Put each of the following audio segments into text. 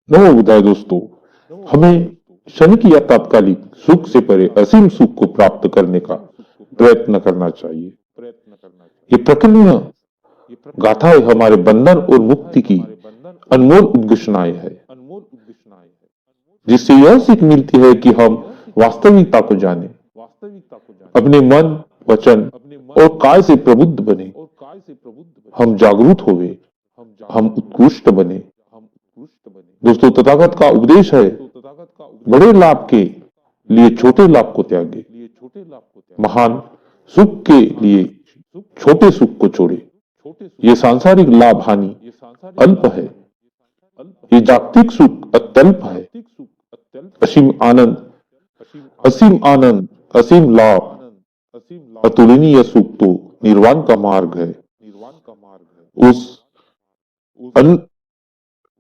नमो बुधाय दोस्तों। हमें क्षणिक या तात्कालिक सुख से परे असीम सुख को प्राप्त करने का प्रयत्न करना चाहिए। ये प्रकृति गाथाएं हमारे बंधन और मुक्ति की अनमोल उद्घोषणाएं है, जिससे यह सीख मिलती है कि हम वास्तविकता को जाने, अपने मन, वचन और काय से प्रबुद्ध बने, हम जागरूक होवे, हम उत्कृष्ट बने। दोस्तों, तथागत का उपदेश है, बड़े लाभ के लिए छोटे लाभ को त्यागे, महान सुख के लिए छोटे सुख को छोड़े। ये सांसारिक लाभ हानि अल्प है, ये जागतिक सुख अत्यल्प है। असीम आनंद, असीम लाभ, अतुलनीय सुख तो निर्वाण का मार्ग है। उस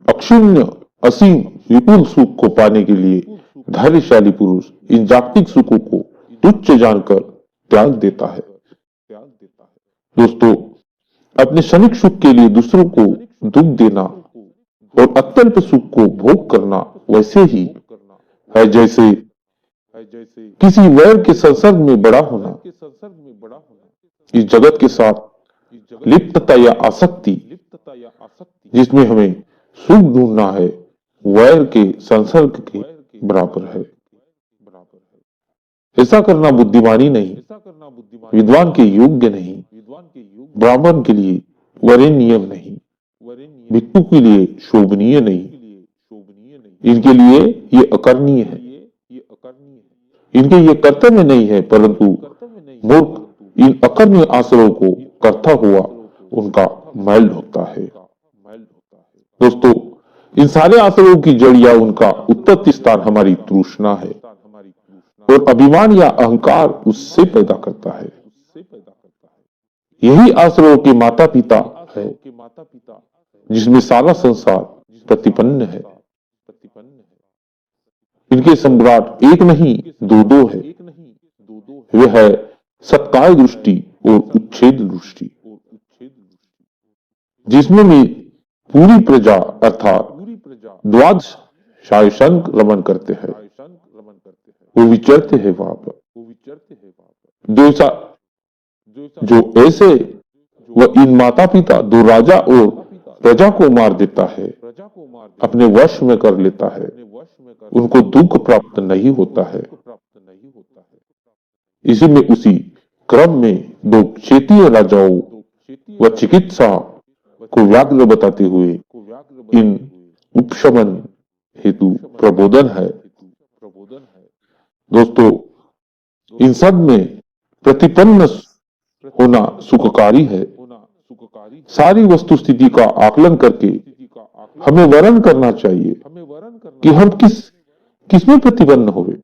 अक्षुण्य असीम विपुल सुख को पाने के लिए धैर्यशाली पुरुष इन जागतिक सुखों को तुच्छ जानकर त्याग देता है। दोस्तों, अपने क्षणिक सुख के लिए दूसरों को दुख देना और अत्यल्प सुख को भोग करना वैसे ही है जैसे किसी वैर के संसर्ग में बड़ा होना। इस जगत के साथ लिप्तता या आसक्ति जिसमें हमें सुख ढूंढना है, वैर के संसर्ग के बराबर है। ऐसा करना बुद्धिमानी नहीं, विद्वान के योग्य नहीं, ब्राह्मण के लिए वरेण्य नहीं, भिक्षु के लिए शोभनीय नहीं, इनके लिए ये अकरणीय है। इनके ये कर्तव्य नहीं है, परंतु मूर्ख इन अकर्णीय आश्रयों को करता हुआ उनका मैल ढोता है। दोस्तों, इन सारे आश्रयों की जड़ या उनका उत्पत्ति स्थान हमारी तृष्णा है और अभिमान या अहंकार उससे पैदा करता है। यही आश्रयों के माता पिता है, जिसमें सारा संसार प्रतिपन्न है। इनके सम्राट एक नहीं दो है। वे है सत्काय दृष्टि और उच्छेद दृष्टि, जिसमें भी पूरी प्रजा अर्थात द्वादश शायशंक रमन करते हैं, वो विचरते हैं वहां पर। जो ऐसे वह इन माता पिता, दो राजा और प्रजा को मार देता है, अपने वश में कर लेता है, उनको दुख प्राप्त नहीं होता है। इसी में उसी क्रम में दो क्षेत्रीय राजाओं व चिकित्सा को व्याघ्र बताते हुए इन उपशमन हेतु प्रबोधन है। दोस्तों, इन सब में प्रतिपन्न होना सुखकारी है। सारी वस्तु स्थिति का आकलन करके हमें वर्ण करना चाहिए कि हम किसमें प्रतिपन्न होवे,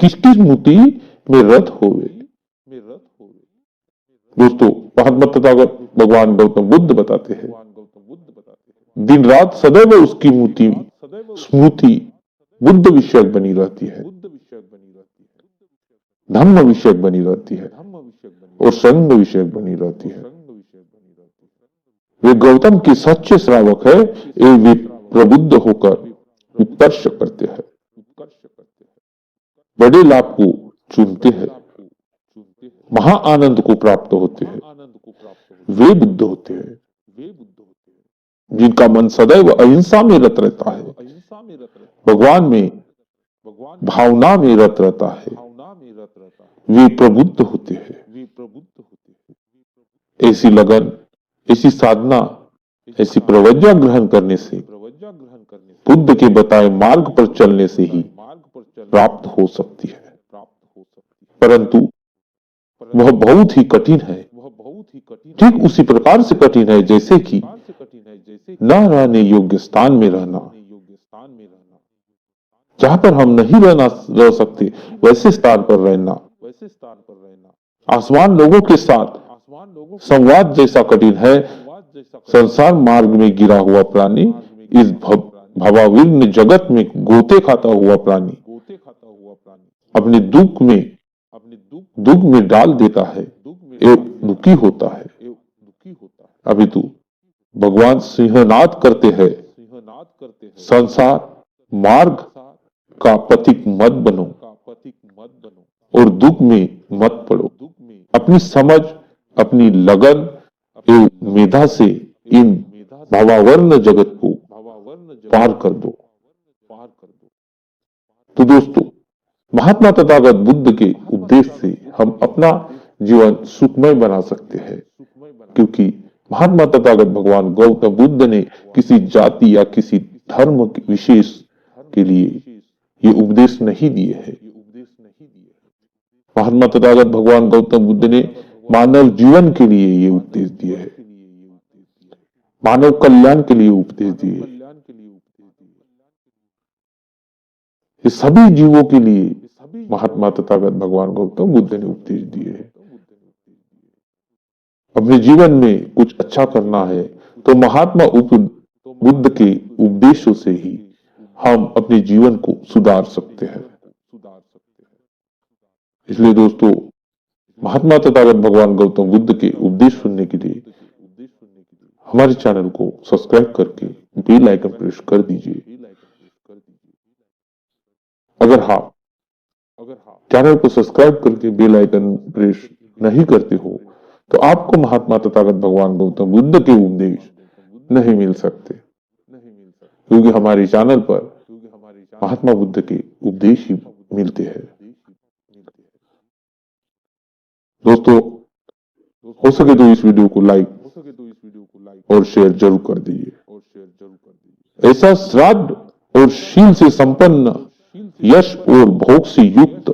किस मूर्ति में रत होवे। दोस्तों, महात्मा तथागत भगवान गौतम बुद्ध बताते हैं, दिन रात सदैव उसकी मूर्ति स्मृति बुद्ध विषयक बनी रहती है, धम्म विषयक बनी रहती है और संग विषयक बनी रहती है। वे गौतम के सच्चे श्रावक है एवं वे प्रबुद्ध होकर उत्कर्ष करते हैं, बड़े लाभ को चुनते हैं, महा आनंद को प्राप्त होते हैं। वे बुद्ध होते हैं जिनका मन सदैव अहिंसा में रत रहता है, भगवान में भावना में रत रहता है। वे प्रबुद्ध होते हैं। ऐसी लगन, ऐसी साधना, ऐसी प्रवज्ञा ग्रहण करने से, बुद्ध के बताए मार्ग पर चलने से ही प्राप्त हो सकती है, परंतु वह बहुत ही कठिन है। ठीक उसी प्रकार से कठिन है जैसे कि न रहने योग्य स्थान में रहना। जहां पर हम नहीं रह सकते वैसे स्थान पर रहना। आसमान लोगों के साथ संवाद जैसा कठिन है। संसार मार्ग में गिरा हुआ प्राणी इस भवाविघ्न जगत में गोते खाता हुआ प्राणी अपने दुख में डाल देता है एवं दुखी होता है। अभी तो भगवान सिंहनाद करते हैं संसार मार्ग का पथिक मत बनो और दुख में मत पड़ो। अपनी समझ, अपनी लगन एवं मेधा से इन भावावर्ण जगत को पार कर दो। तो दोस्तों, महात्मा तथागत बुद्ध के उपदेश से हम अपना जीवन सुखमय बना सकते हैं, क्योंकि महात्मा तथागत भगवान गौतम बुद्ध ने किसी जाति या किसी धर्म विशेष के लिए ये उपदेश नहीं दिए हैं। महात्मा तथागत भगवान गौतम बुद्ध ने मानव जीवन के लिए ये उपदेश दिए हैं, मानव कल्याण के लिए उपदेश दिए हैं। ये सभी जीवों के लिए महात्मा तथागत भगवान गौतम बुद्ध ने उपदेश दिए हैं। अपने जीवन में कुछ अच्छा करना है तो महात्मा बुद्ध के उपदेशों से ही हम अपने जीवन को सुधार सकते हैं। इसलिए दोस्तों, महात्मा तथागत भगवान गौतम बुद्ध के उपदेश सुनने के लिए हमारे चैनल को सब्सक्राइब करके बेल आइकन प्रेस कर दीजिए। अगर चैनल को सब्सक्राइब करके बेल आइकन प्रेस नहीं करते हो तो आपको महात्मा तथागत भगवान गौतम बुद्ध के उपदेश नहीं मिल सकते, क्योंकि हमारे चैनल पर महात्मा बुद्ध के उपदेश ही मिलते हैं। दोस्तों, हो सके तो इस वीडियो को लाइक और शेयर जरूर कर दीजिए। ऐसा श्राद्ध और शील से संपन्न, यश और भोग से युक्त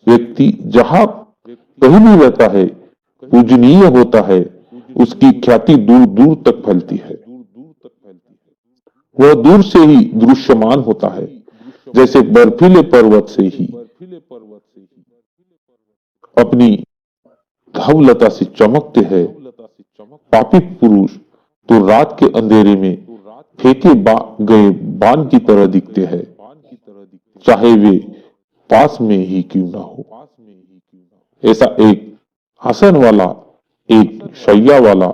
व्यक्ति जहां कहीं भी रहता है पूजनीय होता है, उसकी ख्याति दूर दूर तक फैलती है। वह दूर से ही दृश्यमान होता है, जैसे बर्फीले पर्वत से ही अपनी धवलता से चमकते हैं। पापी पुरुष तो रात के अंधेरे में फेंके गए बाण की तरह दिखते हैं, चाहे वे पास में ही क्यों ना हो। ऐसा एक आसन वाला, एक शैया वाला,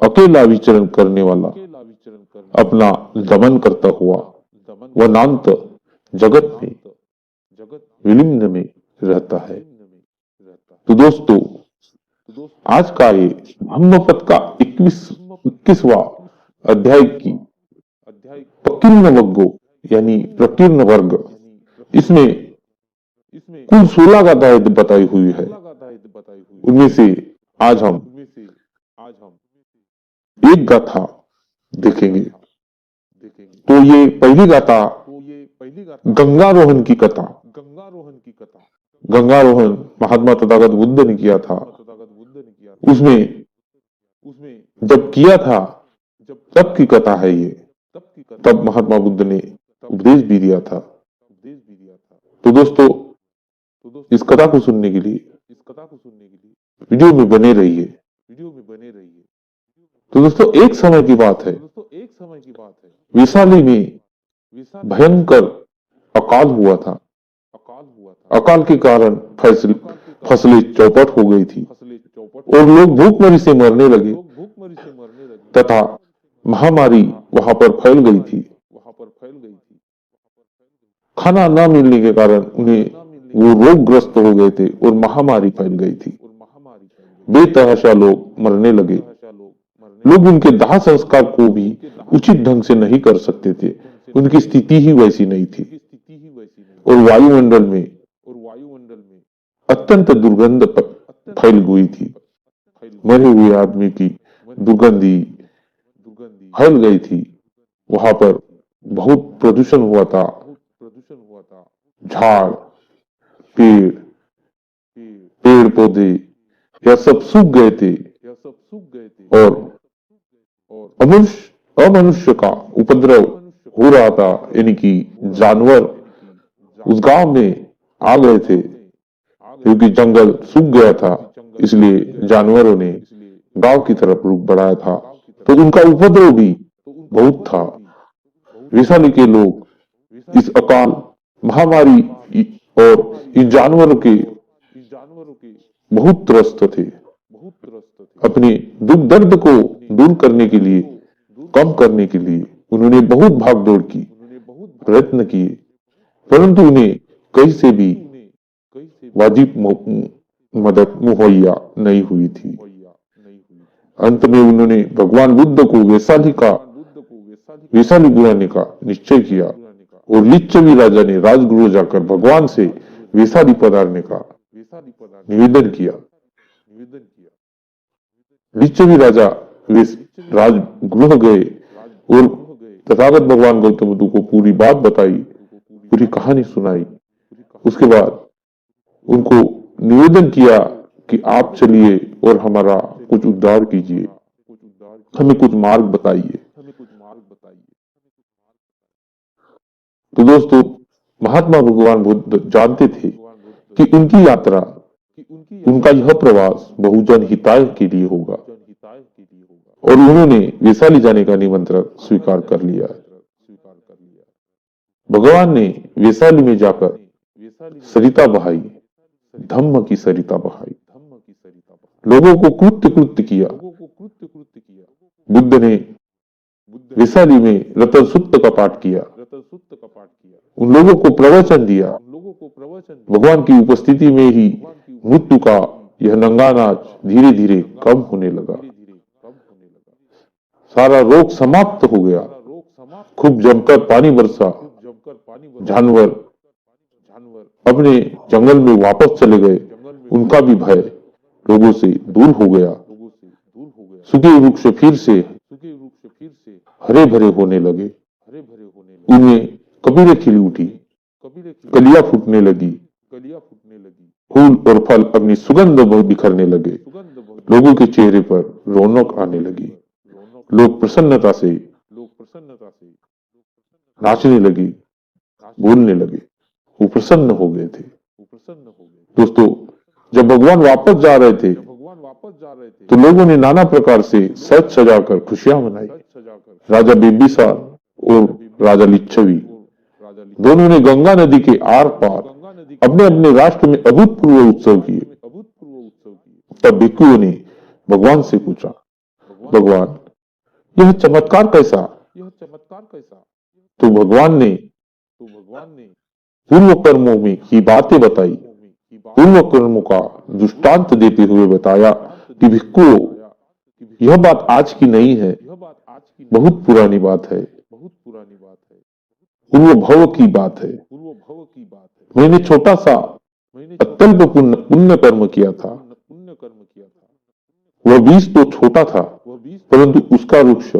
अकेला विचरण करने वाला, अपना दमन करता हुआ वनांत जगत में विलीन में रहता है। तो दोस्तों, आज का ये ब्रह्मपद का 21वां अध्याय की प्रकीर्ण वर्गो यानी प्रकीर्ण वर्ग, इसमें कुल 16 गाथाएं बताई हुई है। उनमें से आज हम एक गाथा देखेंगे। तो ये पहली गाथा गंगारोहण की कथा। गंगारोहण महात्मा तथागत बुद्ध ने किया था। उसमें जब किया था तब की कथा है ये। तब महात्मा बुद्ध ने उपदेश भी दिया था। तो दोस्तों, इस कथा को सुनने के लिए वीडियो में बने रहिए। तो दोस्तों, एक समय की बात है, वैशाली में भयंकर अकाल हुआ था। अकाल के कारण फसलें चौपट हो गई थी और लोग भूखमरी से मरने लगे तथा महामारी वहां पर फैल गई थी। खाना न मिलने के कारण उन्हें वो रोगग्रस्त हो गए थे और महामारी फैल गई थी। बेतहाशा लोग मरने लगे। लोग उनके दाह संस्कार को भी उचित ढंग से नहीं कर सकते थे, उनकी स्थिति ही वैसी नहीं थी। और वायुमंडल में अत्यंत दुर्गंध फैल गई थी। मरे हुए आदमी की दुर्गंधी फैल गई थी। वहां पर बहुत प्रदूषण हुआ था। झाड़, पेड़ पौधे यह सब सूख गए थे और अमनुष्य का उपद्रव हो रहा था, यानी कि जानवर उस गांव में आ गए थे। क्योंकि जंगल सूख गया था, इसलिए जानवरों ने गांव की तरफ रुख बढ़ाया था, तो उनका उपद्रव भी बहुत था। वैशाली के लोग इस अकाल, महामारी और इन जानवरों के बहुत त्रस्त थे। अपने दुख दर्द को दूर करने के लिए, कम करने के लिए उन्होंने बहुत भागदौड़ की, प्रयत्न किए, परंतु उन्हें कहीं से भी वाजिब मदद मुहैया नहीं हुई थी। अंत में उन्होंने भगवान बुद्ध को वैशाली बुलाने का निश्चय किया और लिच्छवी राजा ने राजगृह जाकर भगवान से वैशाली पधारने का निवेदन किया। लिच्छवी राजा राजगृह गए और तथागत भगवान गौतम बुद्ध को पूरी बात बताई, पूरी कहानी सुनाई। उसके बाद उनको निवेदन किया कि आप चलिए और हमारा कुछ उद्धार कीजिए, हमें कुछ मार्ग बताइए। तो दोस्तों, महात्मा भगवान बुद्ध जानते थे कि उनकी यात्रा, उनका यह प्रवास बहुजन हिताय के लिए होगा और उन्होंने वैशाली जाने का निमंत्रण स्वीकार कर लिया। भगवान ने वैशाली में जाकर सरिता बहाई, धम्म की सरिता बहाई, लोगों को कृत्य कृत्य किया। बुद्ध ने वैशाली में रतन सूक्त का पाठ किया, उन लोगों को प्रवचन दिया। भगवान की उपस्थिति में ही मृत्यु का यह नंगा नाच धीरे धीरे कम होने लगा, सारा रोग समाप्त हो गया। खूब जमकर पानी बरसा, जानवर अपने जंगल में वापस चले गए, उनका भी भय लोगों से दूर हो गया। सूखे वृक्ष फिर से हरे भरे होने लगे, उनमें कबीरें खिली उठी, कलियां फूटने लगी, फूल और फल अपनी सुगंध बिखरने लगे, लोगों के चेहरे पर रौनक आने लगी, लोग प्रसन्नता से नाचने लगे, बोलने लगे, वो प्रसन्न हो गए थे। दोस्तों, जब भगवान वापस जा रहे थे तो लोगों ने नाना प्रकार से सज सजाकर खुशियां मनाई। राजा बिंबिसार और राजा लिच्छवी दोनों ने गंगा नदी के आर पार अपने अपने राष्ट्र में अभूतपूर्व उत्सव किए। तब भिक्षुओं ने भगवान से पूछा, भगवान, यह चमत्कार कैसा? तो भगवान ने पूर्व कर्मों में की बातें बताई। पूर्व कर्मों का दृष्टांत देते हुए बताया कि भिक्षुओं, यह बात आज की नहीं है, बहुत पुरानी बात है, पूर्व भव की बात है। मैंने छोटा सा अत्यल्प पुण्य कर्म किया था। वह बीज तो छोटा था, परंतु उसका वृक्ष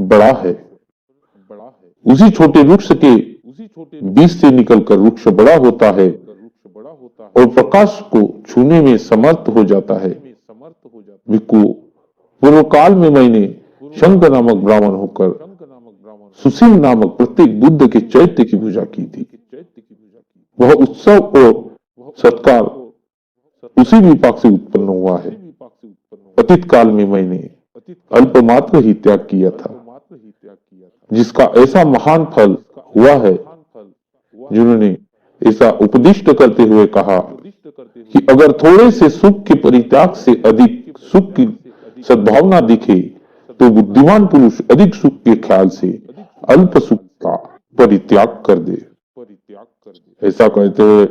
बड़ा है। उसी छोटे वृक्ष के बीज से निकलकर वृक्ष बड़ा होता है और प्रकाश को छूने में समर्थ हो जाता है। भिक्षु, पूर्व काल में मैंने शंख नामक ब्राह्मण होकर सुशील नामक प्रत्येक बुद्ध के चैत्य की पूजा की थी। वह उत्सव और सत्कार उसी विपाक से उत्पन्न हुआ है। अतीत काल में मैंने अल्पमात्र ही त्याग किया था, जिसका ऐसा महान फल हुआ है। जिन्होंने ऐसा उपदिष्ट करते हुए कहा कि अगर थोड़े से सुख के परित्याग से अधिक सुख की सद्भावना दिखे तो बुद्धिमान पुरुष अधिक सुख के ख्याल से अल्प सुख का परित्याग कर दे। ऐसा कहते हुए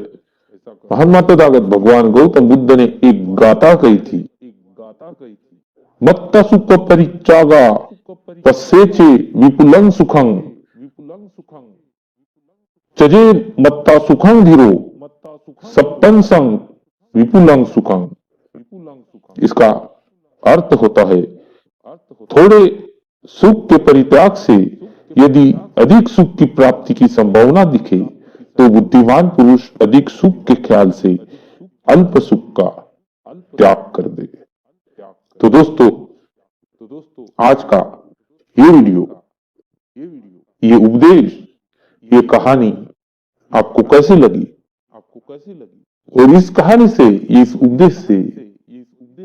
महात्मा तथागत भगवान गौतम बुद्ध ने एक गाथा कही थी, मत्ता सुख परित्यागा तस्सेचे विपुलं सुखं चजे मत्ता सुखं धीरो सप्तंसं विपुलं सुखं। इसका अर्थ होता है, थोड़े सुख के परित्याग से यदि अधिक सुख की प्राप्ति की संभावना दिखे तो बुद्धिमान पुरुष अधिक सुख के ख्याल से अल्प सुख का त्याग कर दे। तो दोस्तों, आज का ये वीडियो, ये उपदेश, ये कहानी आपको कैसी लगी? और इस कहानी से, इस उपदेश से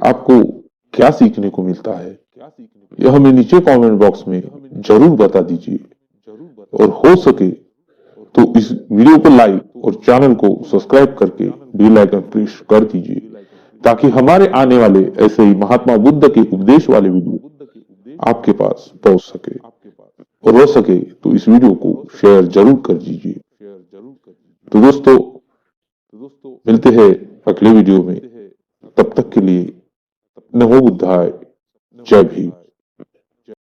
आपको क्या सीखने को मिलता है, यह हमें नीचे कमेंट बॉक्स में जरूर बता दीजिए। और हो सके तो इस वीडियो को लाइक और चैनल को सब्सक्राइब करके बेल आइकन प्रेस कर दीजिए, ताकि हमारे आने वाले ऐसे ही महात्मा बुद्ध के उपदेश वाले वीडियो आपके पास पहुंच सके। और हो सके तो इस वीडियो को शेयर जरूर कर दीजिए। तो दोस्तों मिलते हैं अगले वीडियो में, तब तक के लिए नमो बुद्धाय, जय भीम।